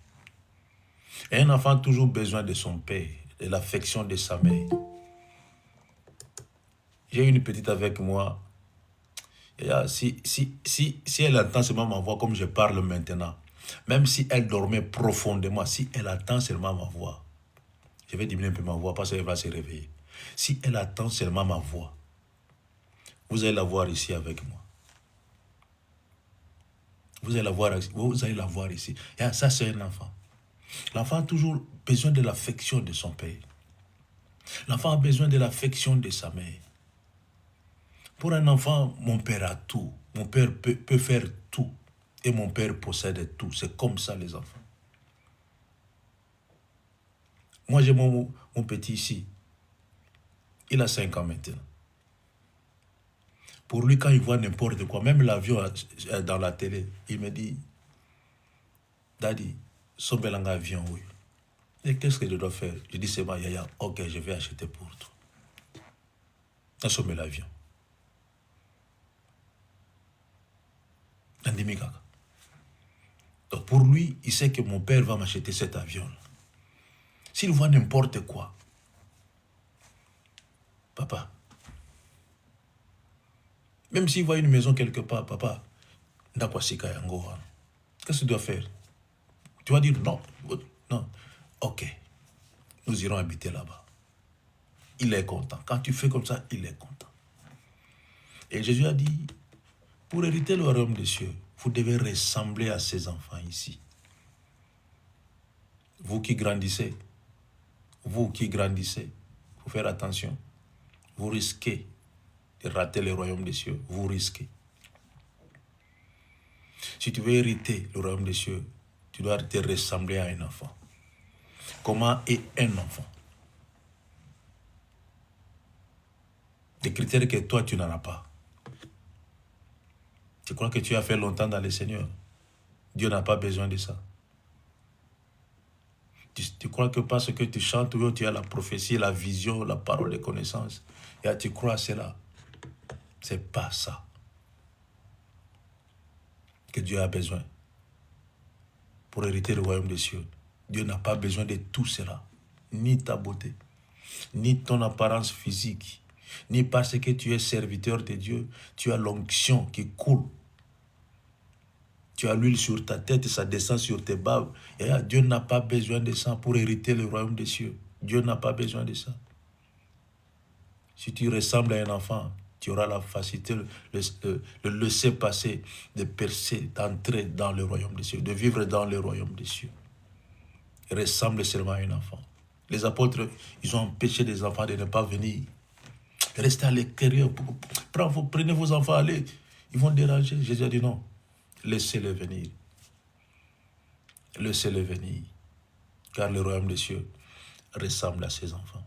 Et un enfant a toujours besoin de son père, de l'affection de sa mère. J'ai une petite avec moi. Et si elle entend seulement ma voix comme je parle maintenant, même si elle dormait profondément, si elle attend seulement ma voix, je vais diminuer un peu ma voix parce qu'elle va se réveiller. Si elle attend seulement ma voix, vous allez la voir ici avec moi. Vous allez la voir ici. Et ça, c'est un enfant. L'enfant a toujours besoin de l'affection de son père. L'enfant a besoin de l'affection de sa mère. Pour un enfant, mon père a tout. Mon père peut faire tout. Et mon père possède tout. C'est comme ça les enfants. Moi, j'ai mon petit ici. Il a 5 ans maintenant. Pour lui, quand il voit n'importe quoi, même l'avion dans la télé, il me dit, Daddy, Sombelanga avion, oui. Et qu'est-ce que je dois faire? Je dis, c'est ma yaya, ok, je vais acheter pour toi. Sombel l'avion. Donc pour lui, il sait que mon père va m'acheter cet avion-là. S'il voit n'importe quoi, papa, même s'il voit une maison quelque part, papa, qu'est-ce que tu dois faire? Tu vas dire non, non, ok, nous irons habiter là-bas. Il est content. Quand tu fais comme ça, il est content. Et Jésus a dit, pour hériter le royaume des cieux, vous devez ressembler à ces enfants ici. Vous qui grandissez, faut faire attention. Vous risquez de rater le royaume des cieux. Vous risquez. Si tu veux hériter le royaume des cieux, tu dois te ressembler à un enfant. Comment est un enfant? Des critères que toi, tu n'en as pas. Tu crois que tu as fait longtemps dans le Seigneur? Dieu n'a pas besoin de ça. Tu crois que parce que tu chantes, ou tu as la prophétie, la vision, la parole de connaissance, et tu crois à cela? C'est pas ça que Dieu a besoin pour hériter le royaume des cieux. Dieu n'a pas besoin de tout cela, ni ta beauté, ni ton apparence physique, ni parce que tu es serviteur de Dieu, tu as l'onction qui coule. Tu as l'huile sur ta tête et ça descend sur tes barbes. Et là, Dieu n'a pas besoin de ça pour hériter le royaume des cieux. Dieu n'a pas besoin de ça. Si tu ressembles à un enfant, tu auras la facilité, le laisser-passer, de percer, d'entrer dans le royaume des cieux, de vivre dans le royaume des cieux. Ressemble seulement à un enfant. Les apôtres, ils ont empêché les enfants de ne pas venir. Restez à l'extérieur. Prenez vos enfants, allez. Ils vont déranger. Jésus a dit non. Laissez-les venir. Laissez-les venir. Car le royaume des cieux ressemble à ses enfants.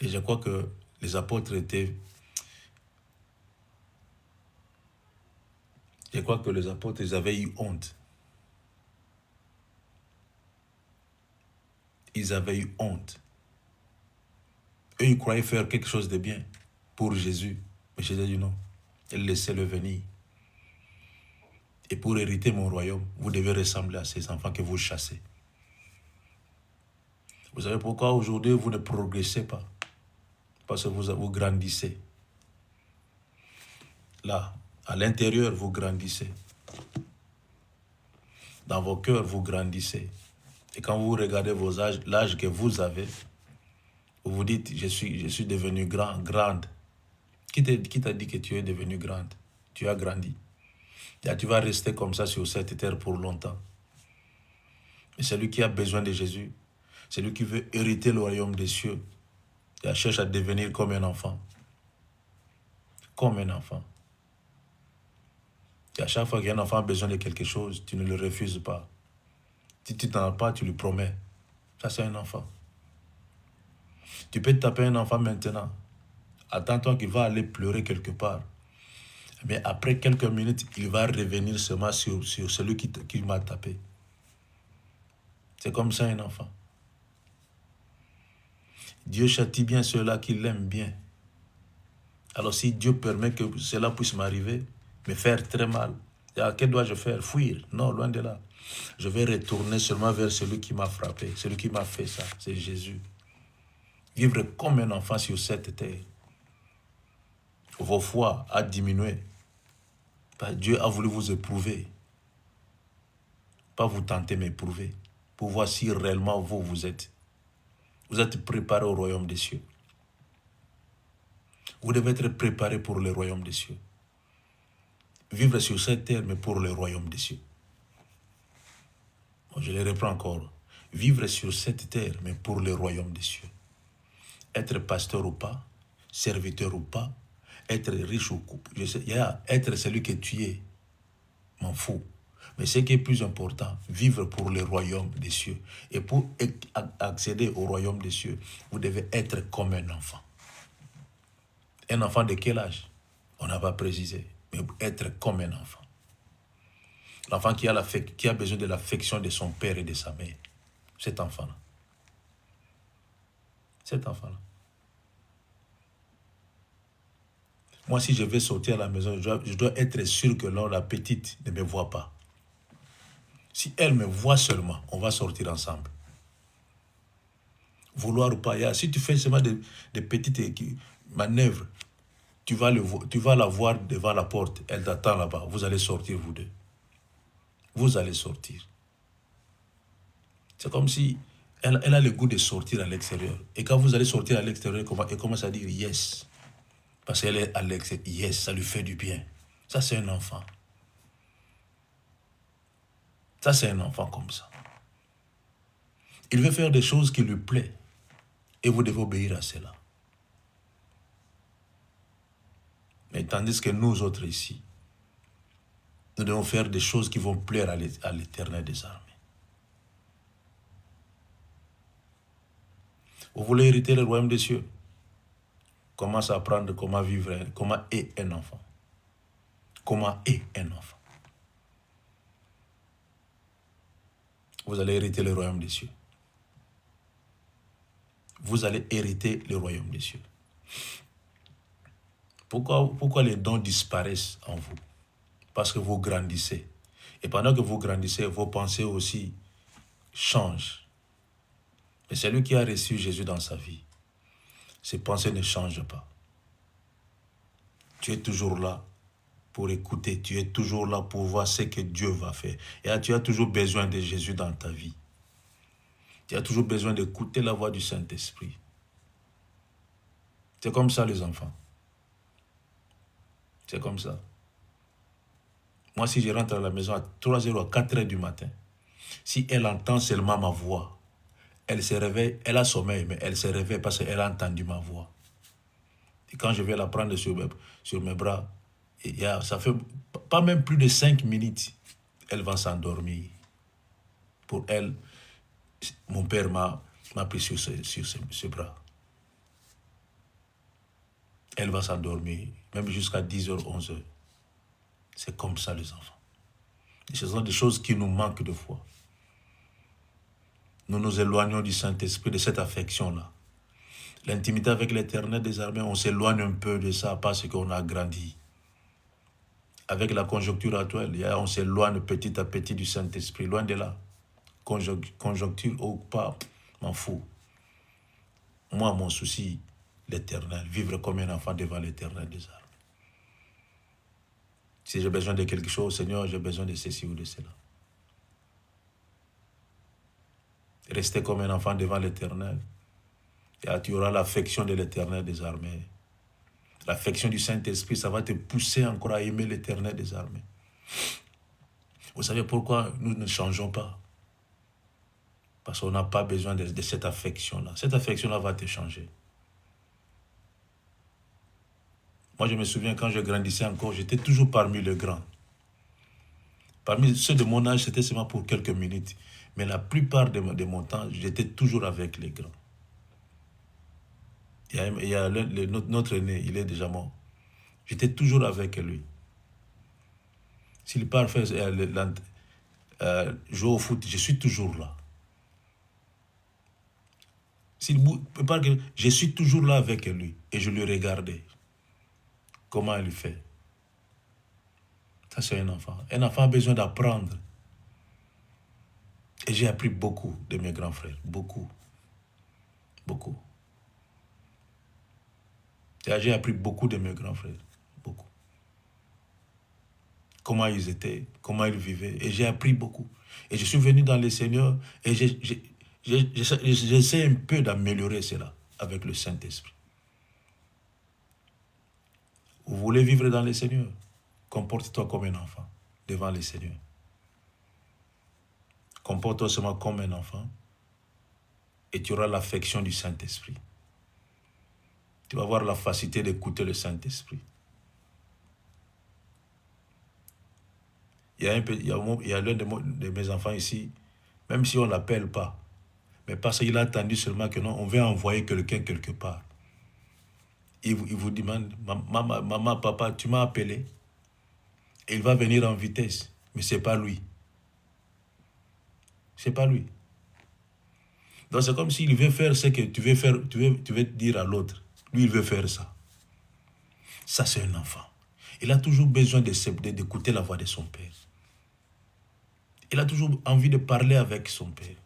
Et je crois que les apôtres étaient... Je crois que les apôtres, ils avaient eu honte. Ils avaient eu honte. Eux, ils croyaient faire quelque chose de bien pour Jésus. Mais Jésus a dit non. Laissez-le venir. Et pour hériter mon royaume, vous devez ressembler à ces enfants que vous chassez. Vous savez pourquoi aujourd'hui vous ne progressez pas? Parce que vous grandissez. Là, à l'intérieur, vous grandissez. Dans vos cœurs, vous grandissez. Et quand vous regardez vos âges, l'âge que vous avez, vous vous dites, je suis devenu grande. Qui t'a dit que tu es devenu grande? Tu as grandi. Et tu vas rester comme ça sur cette terre pour longtemps. Mais celui qui a besoin de Jésus, celui qui veut hériter le royaume des cieux, il cherche à devenir comme un enfant. Comme un enfant. Et à chaque fois qu'un enfant a besoin de quelque chose, tu ne le refuses pas. Si tu n'en as pas, tu lui promets. Ça, c'est un enfant. Tu peux taper un enfant maintenant. Attends-toi qu'il va aller pleurer quelque part. Mais après quelques minutes, il va revenir seulement sur celui qui m'a tapé. C'est comme ça un enfant. Dieu châtie bien ceux-là qui l'aiment bien. Alors si Dieu permet que cela puisse m'arriver, me faire très mal, que dois-je faire? Fuir? Non, loin de là. Je vais retourner seulement vers celui qui m'a frappé, celui qui m'a fait ça, c'est Jésus. Vivre comme un enfant sur cette terre. Vos foi a diminué. Dieu a voulu vous éprouver. Pas vous tenter, mais éprouver. Pour voir si réellement vous êtes. Vous êtes préparé au royaume des cieux. Vous devez être préparé pour le royaume des cieux. Vivre sur cette terre, mais pour le royaume des cieux. Bon, je le reprends encore. Vivre sur cette terre, mais pour le royaume des cieux. Être pasteur ou pas, serviteur ou pas, être riche ou couple. Être celui que tu es, m'en fous. Mais ce qui est plus important, vivre pour le royaume des cieux. Et pour accéder au royaume des cieux, vous devez être comme un enfant. Un enfant de quel âge? On n'a pas précisé. Mais être comme un enfant. L'enfant qui a besoin de l'affection de son père et de sa mère. Cet enfant-là. Cet enfant-là. Moi, si je vais sortir à la maison, je dois être sûr que la petite ne me voit pas. Si elle me voit seulement, on va sortir ensemble. Vouloir ou pas, si tu fais seulement des petites manœuvres, tu vas la voir devant la porte, elle t'attend là-bas, vous allez sortir vous deux. Vous allez sortir. C'est comme si elle a le goût de sortir à l'extérieur. Et quand vous allez sortir à l'extérieur, elle commence à dire yes. Parce qu'elle est à l'extérieur, yes, ça lui fait du bien. Ça, c'est un enfant. Ça, c'est un enfant comme ça. Il veut faire des choses qui lui plaisent. Et vous devez obéir à cela. Mais tandis que nous autres ici, nous devons faire des choses qui vont plaire à l'Éternel des armées. Vous voulez hériter le royaume des cieux? Commence à apprendre comment vivre, comment est un enfant. Comment est un enfant. Vous allez hériter le royaume des cieux. Vous allez hériter le royaume des cieux. Pourquoi les dons disparaissent en vous? Parce que vous grandissez. Et pendant que vous grandissez, vos pensées aussi changent. Mais celui qui a reçu Jésus dans sa vie, ses pensées ne changent pas. Tu es toujours là pour écouter. Tu es toujours là pour voir ce que Dieu va faire. Et tu as toujours besoin de Jésus dans ta vie. Tu as toujours besoin d'écouter la voix du Saint-Esprit. C'est comme ça, les enfants. C'est comme ça. Moi, si je rentre à la maison à 3h ou à 4h du matin, si elle entend seulement ma voix, elle se réveille, elle a sommeil, mais elle se réveille parce qu'elle a entendu ma voix. Et quand je vais la prendre sur mes bras, ça fait pas même plus de 5 minutes, elle va s'endormir. Pour elle, mon père m'a pris sur ses bras. Elle va s'endormir, même jusqu'à 10h, 11h. C'est comme ça, les enfants. Et ce sont des choses qui nous manquent de foi. Nous nous éloignons du Saint-Esprit, de cette affection-là. L'intimité avec l'Éternel des armées, on s'éloigne un peu de ça parce qu'on a grandi. Avec la conjoncture actuelle, on s'éloigne petit à petit du Saint-Esprit, loin de là. Conjoncture ou pas, m'en fous. Moi, mon souci, l'Éternel, vivre comme un enfant devant l'Éternel des armées. Si j'ai besoin de quelque chose, Seigneur, j'ai besoin de ceci ou de cela. Rester comme un enfant devant l'Éternel. Et tu auras l'affection de l'Éternel des armées. L'affection du Saint-Esprit, ça va te pousser encore à aimer l'Éternel des armées. Vous savez pourquoi nous ne changeons pas? Parce qu'on n'a pas besoin de cette affection-là. Cette affection-là va te changer. Moi, je me souviens quand je grandissais encore, j'étais toujours parmi les grands. Parmi ceux de mon âge, c'était seulement pour quelques minutes. Mais la plupart de mon temps, j'étais toujours avec les grands. Il y a notre aîné, il est déjà mort. J'étais toujours avec lui. S'il part faire jouer au foot, je suis toujours là. S'il part, je suis toujours là avec lui. Et je le regardais. Comment il fait? Ça, c'est un enfant. Un enfant a besoin d'apprendre. Et j'ai appris beaucoup de mes grands frères. Beaucoup. Beaucoup. J'ai appris beaucoup de mes grands frères. Beaucoup. Comment ils étaient, comment ils vivaient. Et j'ai appris beaucoup. Et je suis venu dans le Seigneur et j'essaie un peu d'améliorer cela avec le Saint-Esprit. Vous voulez vivre dans le Seigneur? Comporte-toi comme un enfant devant le Seigneur. Comporte-toi seulement comme un enfant et tu auras l'affection du Saint-Esprit. Tu vas avoir la facilité d'écouter le Saint-Esprit. Il y a l'un de mes enfants ici, même si on ne l'appelle pas, mais parce qu'il a attendu seulement que non, on veut envoyer quelqu'un quelque part. Il vous demande, maman, papa, tu m'as appelé. Et il va venir en vitesse, mais ce n'est pas lui. Ce n'est pas lui. Donc c'est comme s'il veut faire ce que tu veux faire, tu veux dire à l'autre. Lui, il veut faire ça. Ça, c'est un enfant. Il a toujours besoin d'écouter la voix de son père. Il a toujours envie de parler avec son père.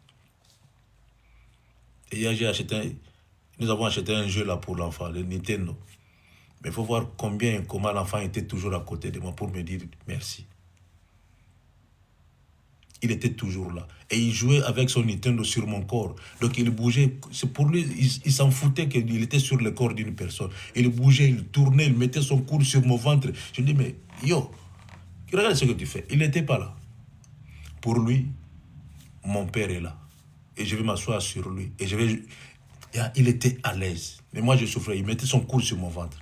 Et hier, nous avons acheté un jeu là pour l'enfant, le Nintendo. Mais il faut voir combien et comment l'enfant était toujours à côté de moi pour me dire merci. Il était toujours là. Et il jouait avec son Nintendo sur mon corps. Donc il bougeait. C'est pour lui, il s'en foutait qu'il était sur le corps d'une personne. Il bougeait, il tournait, il mettait son coude sur mon ventre. Je lui dis, mais yo, regarde ce que tu fais. Il n'était pas là. Pour lui, mon père est là. Et je vais m'asseoir sur lui. Et il était à l'aise. Mais moi, je souffrais. Il mettait son coude sur mon ventre.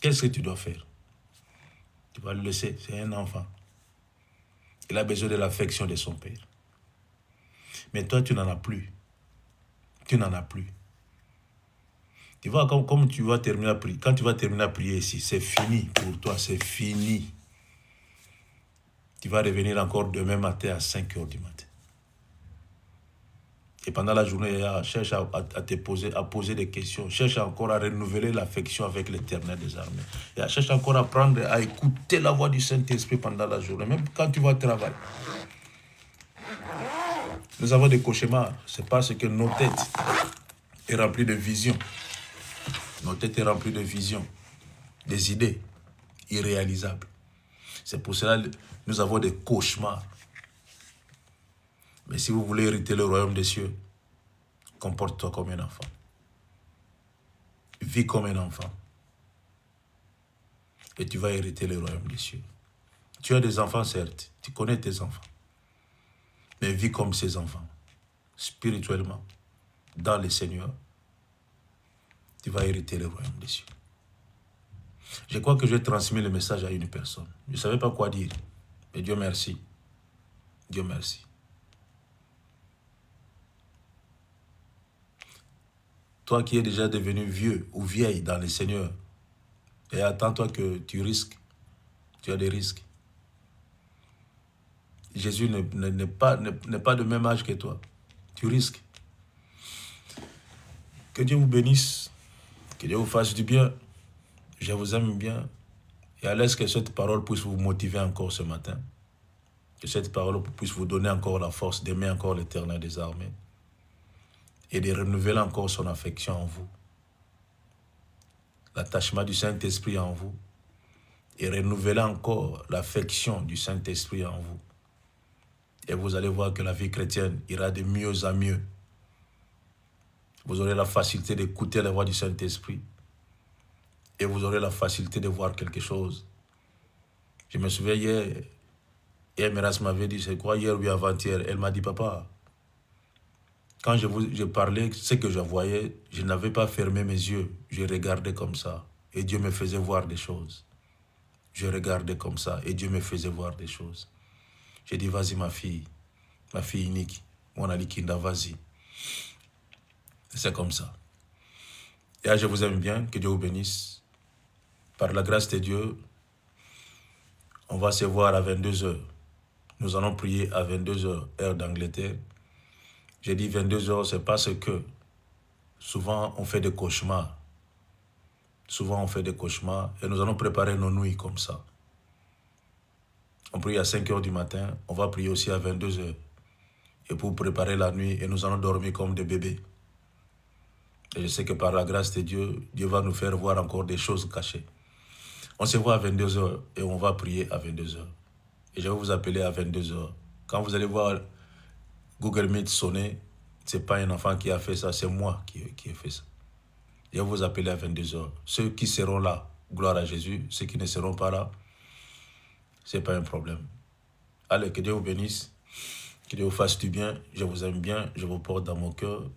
Qu'est-ce que tu dois faire? Tu vas le laisser. C'est un enfant. Il a besoin de l'affection de son père. Mais toi, tu n'en as plus. Tu n'en as plus. Tu vois, comme tu vas terminer à prier, quand tu vas terminer à prier ici, c'est fini pour toi, c'est fini. Tu vas revenir encore demain matin à 5 h du matin. Et pendant la journée, cherche à poser des questions. Cherche encore à renouveler l'affection avec l'Éternel des armées. Et cherche encore à apprendre à écouter la voix du Saint-Esprit pendant la journée, même quand tu vas travailler. Nous avons des cauchemars. C'est parce que nos têtes sont remplies de visions. Nos têtes sont remplies de visions, des idées irréalisables. C'est pour cela que nous avons des cauchemars. Mais si vous voulez hériter le royaume des cieux, comporte-toi comme un enfant. Vis comme un enfant. Et tu vas hériter le royaume des cieux. Tu as des enfants, certes. Tu connais tes enfants. Mais vis comme ces enfants. Spirituellement. Dans le Seigneur. Tu vas hériter le royaume des cieux. Je crois que j'ai transmis le message à une personne. Je ne savais pas quoi dire. Mais Dieu merci. Dieu merci. Toi qui es déjà devenu vieux ou vieille dans le Seigneur, et attends-toi que tu risques. Tu as des risques. Jésus n'est pas de même âge que toi. Tu risques. Que Dieu vous bénisse. Que Dieu vous fasse du bien. Je vous aime bien. Et à l'aise que cette parole puisse vous motiver encore ce matin. Que cette parole puisse vous donner encore la force d'aimer encore l'Éternel des armées. Et de renouveler encore son affection en vous. L'attachement du Saint-Esprit en vous. Et renouveler encore l'affection du Saint-Esprit en vous. Et vous allez voir que la vie chrétienne ira de mieux en mieux. Vous aurez la facilité d'écouter la voix du Saint-Esprit. Et vous aurez la facilité de voir quelque chose. Je me souviens hier Méras m'avait dit, c'est quoi, hier ou avant-hier, elle m'a dit, papa, quand je parlais, ce que je voyais, je n'avais pas fermé mes yeux, je regardais comme ça. Et Dieu me faisait voir des choses. Je regardais comme ça et Dieu me faisait voir des choses. J'ai dit, vas-y ma fille unique, mon alikinda, vas-y. C'est comme ça. Et là, je vous aime bien, que Dieu vous bénisse. Par la grâce de Dieu, on va se voir à 22h. Nous allons prier à 22h, heure d'Angleterre. J'ai dit 22h, c'est parce que souvent on fait des cauchemars. Souvent on fait des cauchemars et nous allons préparer nos nuits comme ça. On prie à 5h du matin, on va prier aussi à 22h. Et pour préparer la nuit, et nous allons dormir comme des bébés. Et je sais que par la grâce de Dieu, Dieu va nous faire voir encore des choses cachées. On se voit à 22h et on va prier à 22h. Et je vais vous appeler à 22h. Quand vous allez voir Google Meet sonner, ce n'est pas un enfant qui a fait ça, c'est moi qui ai fait ça. Je vais vous appeler à 22h. Ceux qui seront là, gloire à Jésus. Ceux qui ne seront pas là, ce n'est pas un problème. Allez, que Dieu vous bénisse. Que Dieu vous fasse du bien. Je vous aime bien. Je vous porte dans mon cœur.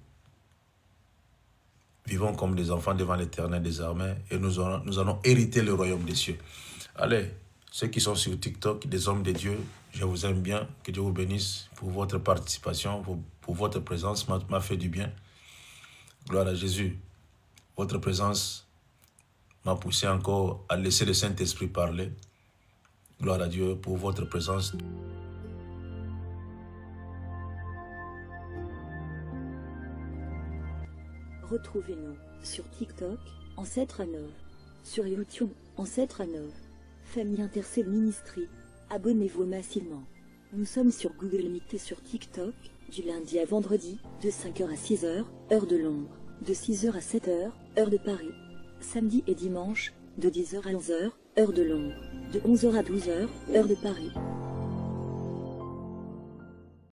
Vivons comme des enfants devant l'Éternel des armées. Et nous allons hériter le royaume des cieux. Allez, ceux qui sont sur TikTok, des hommes de Dieu, je vous aime bien. Que Dieu vous bénisse pour votre participation, pour votre présence m'a fait du bien. Gloire à Jésus. Votre présence m'a poussé encore à laisser le Saint-Esprit parler. Gloire à Dieu pour votre présence. Retrouvez-nous sur TikTok, Ancêtre à Nov, sur YouTube, Ancêtre à Nov, Famille Intercelle Ministry. Abonnez-vous massivement. Nous sommes sur Google Meet et sur TikTok, du lundi à vendredi, de 5h à 6h, heure de Londres, de 6h à 7h, heure de Paris. Samedi et dimanche, de 10h à 11h, heure de Londres, de 11h à 12h, heure de Paris.